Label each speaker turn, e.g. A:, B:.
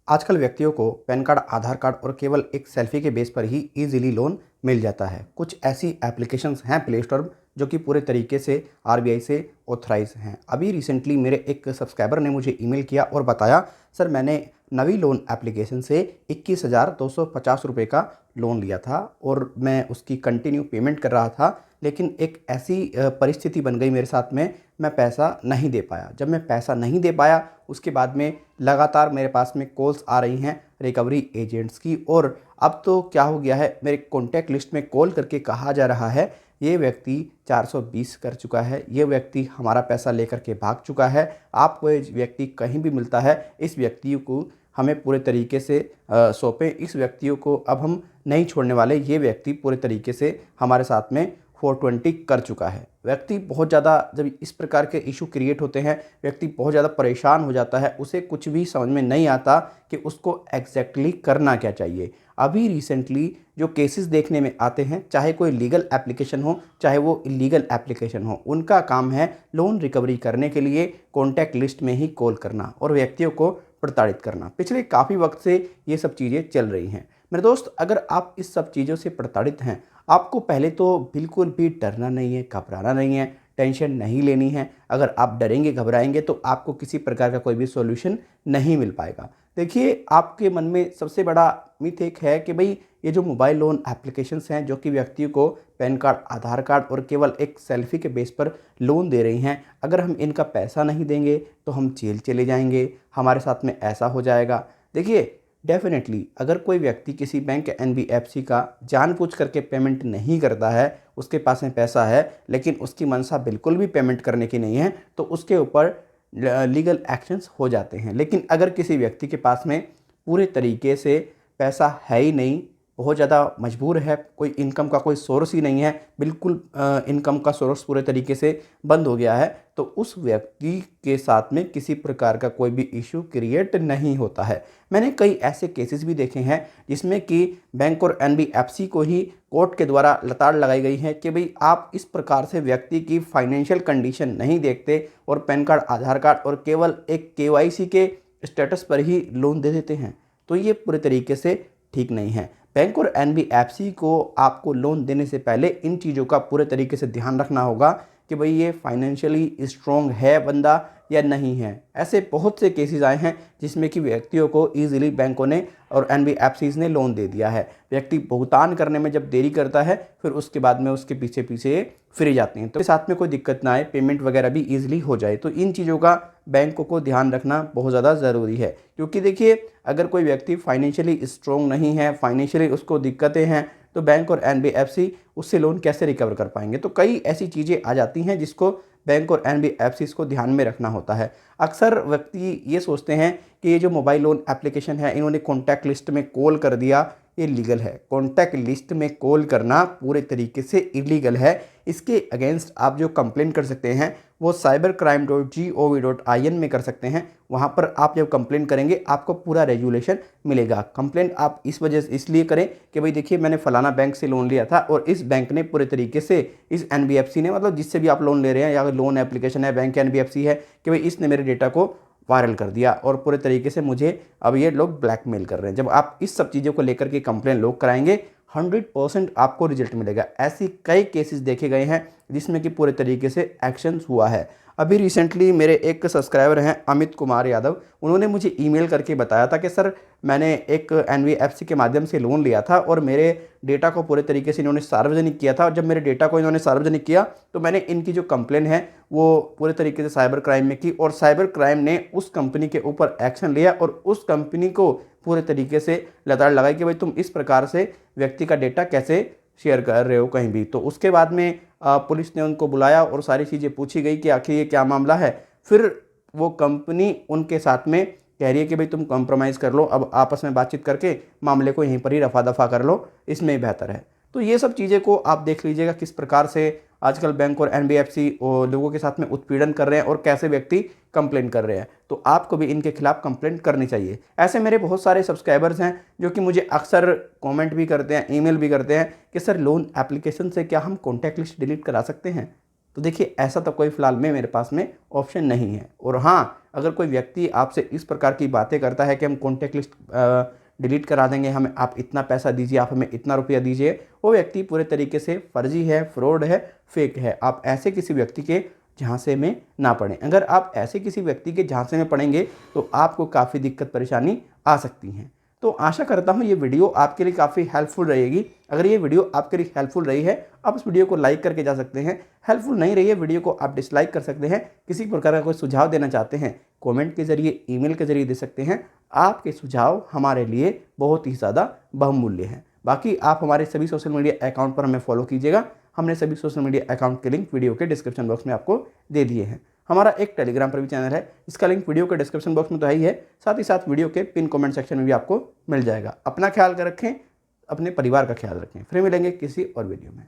A: आजकल व्यक्तियों को पैन कार्ड, आधार कार्ड और केवल एक सेल्फी के बेस पर ही ईज़िली लोन मिल जाता है। कुछ ऐसी एप्लीकेशंस हैं प्ले स्टोर जो कि पूरे तरीके से आरबीआई से ऑथराइज़ हैं। अभी रिसेंटली मेरे एक सब्सक्राइबर ने मुझे ईमेल किया और बताया, सर मैंने नवी लोन एप्लीकेशन से 21,250 रुपये का लोन लिया था और मैं उसकी कंटिन्यू पेमेंट कर रहा था, लेकिन एक ऐसी परिस्थिति बन गई मेरे साथ में, मैं पैसा नहीं दे पाया। जब मैं पैसा नहीं दे पाया, उसके बाद में लगातार मेरे पास में कॉल्स आ रही हैं रिकवरी एजेंट्स की, और अब तो क्या हो गया है, मेरे कॉन्टैक्ट लिस्ट में कॉल करके कहा जा रहा है ये व्यक्ति 420 कर चुका है, ये व्यक्ति हमारा पैसा लेकर के भाग चुका है। आपको ये व्यक्ति कहीं भी मिलता है, इस व्यक्ति को हमें पूरे तरीके से सौंपें, इस व्यक्तियों को अब हम नहीं छोड़ने वाले, ये व्यक्ति पूरे तरीके से हमारे साथ में 420 कर चुका है। व्यक्ति बहुत ज़्यादा, जब इस प्रकार के इशू क्रिएट होते हैं, व्यक्ति बहुत ज़्यादा परेशान हो जाता है, उसे कुछ भी समझ में नहीं आता कि उसको एग्जैक्टली करना क्या चाहिए। अभी रिसेंटली जो केसेस देखने में आते हैं, चाहे कोई लीगल एप्लीकेशन हो चाहे वो इलीगल एप्लीकेशन हो, उनका काम है लोन रिकवरी करने के लिए कॉन्टैक्ट लिस्ट में ही कॉल करना और व्यक्तियों को प्रताड़ित करना। पिछले काफ़ी वक्त से ये सब चीज़ें चल रही हैं। मेरे दोस्त, अगर आप इस सब चीज़ों से प्रताड़ित हैं, आपको पहले तो बिल्कुल भी डरना नहीं है, घबराना नहीं है, टेंशन नहीं लेनी है। अगर आप डरेंगे, घबराएंगे तो आपको किसी प्रकार का कोई भी सॉल्यूशन नहीं मिल पाएगा। देखिए, आपके मन में सबसे बड़ा मिथ एक है कि भाई ये जो मोबाइल लोन एप्लीकेशंस हैं जो कि व्यक्तियों को पैन कार्ड, आधार कार्ड और केवल एक सेल्फी के बेस पर लोन दे रही हैं, अगर हम इनका पैसा नहीं देंगे तो हम जेल चले जाएंगे, हमारे साथ में ऐसा हो जाएगा। देखिए, डेफिनेटली अगर कोई व्यक्ति किसी बैंक या एनबीएफसी का जानबूझ करके पेमेंट नहीं करता है, उसके पास में पैसा है लेकिन उसकी मंशा बिल्कुल भी पेमेंट करने की नहीं है, तो उसके ऊपर लीगल एक्शंस हो जाते हैं। लेकिन अगर किसी व्यक्ति के पास में पूरे तरीके से पैसा है ही नहीं, बहुत ज़्यादा मजबूर है, कोई इनकम का कोई सोर्स ही नहीं है, बिल्कुल इनकम का सोर्स पूरे तरीके से बंद हो गया है, तो उस व्यक्ति के साथ में किसी प्रकार का कोई भी इशू क्रिएट नहीं होता है। मैंने कई ऐसे केसेस भी देखे हैं जिसमें कि बैंक और एनबीएफसी को ही कोर्ट के द्वारा लताड़ लगाई गई है कि भाई आप इस प्रकार से व्यक्ति की फाइनेंशियल कंडीशन नहीं देखते और पैन कार्ड, आधार कार्ड और केवल एक केवाईसी के स्टेटस पर ही लोन दे देते हैं, तो ये पूरे तरीके से ठीक नहीं है। बैंक और एनबीएफसी को आपको लोन देने से पहले इन चीज़ों का पूरे तरीके से ध्यान रखना होगा कि भाई ये फाइनेंशियली स्ट्रॉन्ग है बंदा या नहीं है। ऐसे बहुत से केसेस आए हैं जिसमें कि व्यक्तियों को ईजिली बैंकों ने और एनबीएफसीज ने लोन दे दिया है। व्यक्ति भुगतान करने में जब देरी करता है, फिर उसके बाद में उसके पीछे पीछे फिर जाते हैं, तो साथ में कोई दिक्कत ना आए, पेमेंट वगैरह भी ईजिली हो जाए। तो इन चीज़ों का बैंकों को ध्यान रखना बहुत ज़्यादा ज़रूरी है, क्योंकि देखिए, अगर कोई व्यक्ति फाइनेंशियली स्ट्रॉन्ग नहीं है, फाइनेंशियली उसको दिक्कतें हैं, तो बैंक और एनबीएफसी उससे लोन कैसे रिकवर कर पाएंगे। तो कई ऐसी चीज़ें आ जाती हैं जिसको बैंक और एनबीएफसी को ध्यान में रखना होता है। अक्सर व्यक्ति ये सोचते हैं कि ये जो मोबाइल लोन एप्लीकेशन है, इन्होंने कॉन्टैक्ट लिस्ट में कॉल कर दिया, ये लीगल है। कॉन्टैक्ट लिस्ट में कॉल करना पूरे तरीके से इलीगल है। इसके अगेंस्ट आप जो कंप्लेंट कर सकते हैं वो cybercrime.gov.in में कर सकते हैं। वहाँ पर आप जब कंप्लेंट करेंगे आपको पूरा रेजुलेशन मिलेगा। कंप्लेंट आप इस वजह से इसलिए करें कि भाई देखिए, मैंने फलाना बैंक से लोन लिया था और इस बैंक ने पूरे तरीके से, इस एनबीएफसी ने, मतलब जिससे भी आप लोन ले रहे हैं या लोन एप्लीकेशन है, बैंक एनबीएफसी है, कि भाई इसने मेरे डेटा को वायरल कर दिया और पूरे तरीके से मुझे अब ये लोग ब्लैकमेल कर रहे हैं। जब आप इस सब चीज़ों को लेकर के कंप्लेन लोग कराएंगे, 100% आपको रिजल्ट मिलेगा। ऐसी कई केसेस देखे गए हैं जिसमें कि पूरे तरीके से एक्शंस हुआ है। अभी रिसेंटली मेरे एक सब्सक्राइबर हैं अमित कुमार यादव, उन्होंने मुझे ईमेल करके बताया था कि सर मैंने एक एनबीएफसी के माध्यम से लोन लिया था और मेरे डेटा को पूरे तरीके से इन्होंने सार्वजनिक किया था, और जब मेरे डेटा को इन्होंने सार्वजनिक किया तो मैंने इनकी जो कंप्लेन है वो पूरे तरीके से साइबर क्राइम में की, और साइबर क्राइम ने उस कंपनी के ऊपर एक्शन लिया और उस कंपनी को पूरे तरीके से लताड़ लगाई कि भाई तुम इस प्रकार से व्यक्ति का डेटा कैसे शेयर कर रहे हो कहीं भी। तो उसके बाद में पुलिस ने उनको बुलाया और सारी चीज़ें पूछी गई कि आखिर ये क्या मामला है। फिर वो कंपनी उनके साथ में कह रही है कि भाई तुम कॉम्प्रोमाइज़ कर लो, अब आपस में बातचीत करके मामले को यहीं पर ही रफा दफा कर लो, इसमें ही बेहतर है। तो ये सब चीज़ें को आप देख लीजिएगा किस प्रकार से आजकल बैंक और एनबीएफसी लोगों के साथ में उत्पीड़न कर रहे हैं और कैसे व्यक्ति कंप्लेंट कर रहे हैं। तो आपको भी इनके खिलाफ कंप्लेंट करनी चाहिए। ऐसे मेरे बहुत सारे सब्सक्राइबर्स हैं जो कि मुझे अक्सर कमेंट भी करते हैं, ईमेल भी करते हैं कि सर लोन एप्लीकेशन से क्या हम कॉन्टैक्ट लिस्ट डिलीट करा सकते हैं। तो देखिए ऐसा तो कोई फ़िलहाल में मेरे पास में ऑप्शन नहीं है। और हाँ, अगर कोई व्यक्ति आपसे इस प्रकार की बातें करता है कि हम कॉन्टैक्ट लिस्ट डिलीट करा देंगे, हमें आप इतना पैसा दीजिए, आप हमें इतना रुपया दीजिए, वो व्यक्ति पूरे तरीके से फ़र्ज़ी है, फ्रॉड है, फ़ेक है। आप ऐसे किसी व्यक्ति के झांसे में ना पड़ें। अगर आप ऐसे किसी व्यक्ति के झांसे में पड़ेंगे तो आपको काफ़ी दिक्कत परेशानी आ सकती हैं। तो आशा करता हूँ ये वीडियो आपके लिए काफ़ी हेल्पफुल रहेगी। अगर ये वीडियो आपके लिए हेल्पफुल रही है, आप इस वीडियो को लाइक करके जा सकते हैं। हेल्पफुल नहीं रही है वीडियो को आप डिसलाइक कर सकते हैं। किसी प्रकार का कोई सुझाव देना चाहते हैं, कमेंट के ज़रिए, ईमेल के ज़रिए दे सकते हैं। आपके सुझाव हमारे लिए बहुत ही ज़्यादा बहुमूल्य हैं। बाकी आप हमारे सभी सोशल मीडिया अकाउंट पर हमें फॉलो कीजिएगा। हमने सभी सोशल मीडिया अकाउंट के लिंक वीडियो के डिस्क्रिप्शन बॉक्स में आपको दे दिए हैं। हमारा एक टेलीग्राम पर भी चैनल है, इसका लिंक वीडियो के डिस्क्रिप्शन बॉक्स में तो है ही है, साथ ही साथ वीडियो के पिन कमेंट सेक्शन में भी आपको मिल जाएगा। अपना ख्याल रखें, अपने परिवार का ख्याल रखें। फिर मिलेंगे किसी और वीडियो में।